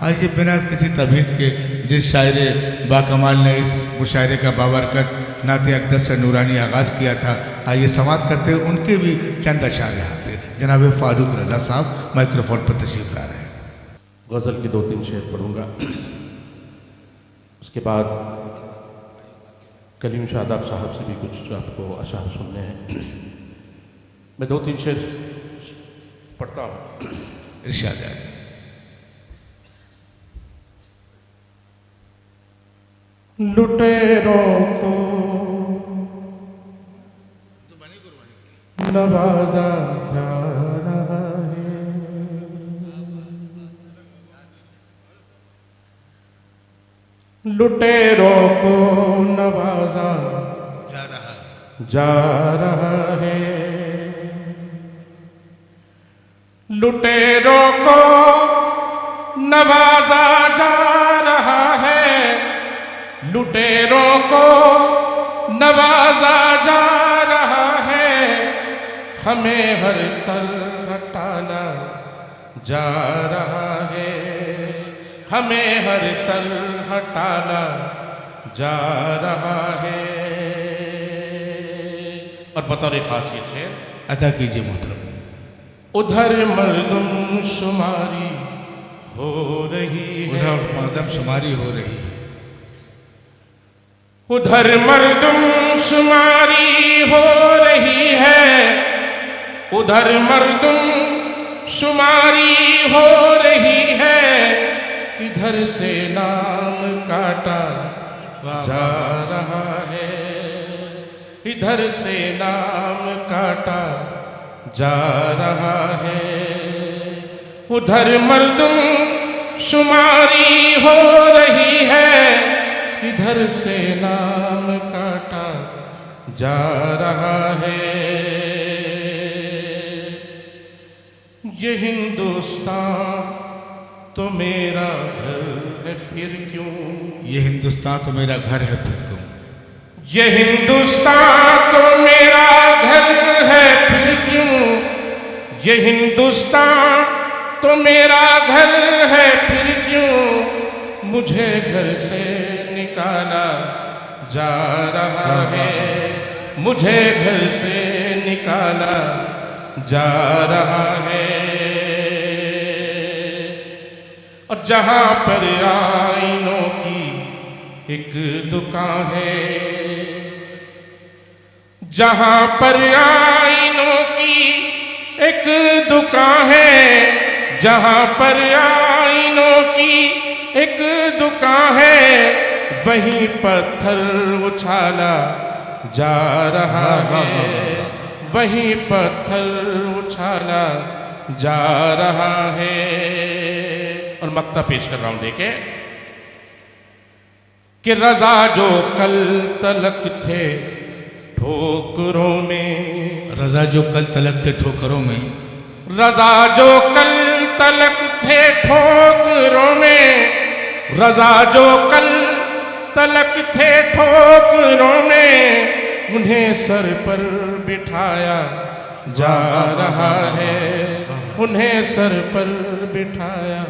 آئیے بنا کسی تمہید کے جس شاعر باکمال نے اس مشاعرے کا بابرکت نعت اقدس سے نورانی آغاز کیا تھا، آئیے سماعت کرتے ہیں ان کے بھی چند اشعار یہاں سے۔ جناب فاروق رضا صاحب مائکروفون پر تشریف لا رہے ہیں۔ غزل کی 2-3 شعر پڑھوں گا، اس کے بعد کلیم شاداب صاحب سے بھی کچھ آپ کو اشعار سننے ہیں۔ میں 2-3 شعر پڑھتا ہوں، ارشاد ہے۔ لٹیروں کو نوازا جا رہا ہے، لٹیروں کو نوازا جا رہا ہے، لٹیروں کو نوازا جا رہا ہے، لٹیروں کو نوازا جا رہا ہے، ہمیں ہر طرح ٹالا جا رہا ہے، ہمیں ہر طرح ٹالا جا رہا ہے۔ اور بطور خاص یہ شعر ادا کیجئے محترم۔ ادھر مردم شماری ہو رہی ہے، ادھر مردم شماری ہو رہی ہے، ادھر مردم شماری ہو رہی ہے، ادھر مردم شماری ہو رہی ہے، ادھر سے نام کاٹا جا رہا ہے، ادھر سے نام کاٹا جا رہا ہے، ادھر مردم شماری ہو رہی ہے، ادھر سے نام کاٹا جا رہا ہے۔ یہ ہندوستان تو میرا گھر ہے پھر کیوں، یہ ہندوستان تو میرا گھر ہے پھر کیوں، یہ ہندوستان تو میرا گھر ہے پھر کیوں، یہ ہندوستان تو میرا گھر ہے پھر کیوں، مجھے گھر سے نکالا جا رہا ہے، مجھے گھر سے نکالا جا رہا ہے۔ اور جہاں پر آئینوں کی ایک دکان ہے، جہاں پر آئینوں کی ایک دکان ہے، جہاں پر آئینوں کی ایک دکان ہے، وہیں پتھر اچھالا جا رہا ہے، وہیں پتھر اچھالا جا رہا ہے۔ اور مقطع پیش کر رہا ہوں دیکھیں کہ رضا جو کل تلک تھے ٹھوکروں میں، رضا جو کل تلک تھے ٹھوکروں میں، رضا جو کل تلک تھے ٹھوکروں میں، رضا جو کل تلک تھے ٹھوکروں میں، انہیں سر پر بٹھایا جا رہا ہے، انہیں سر پر بٹھایا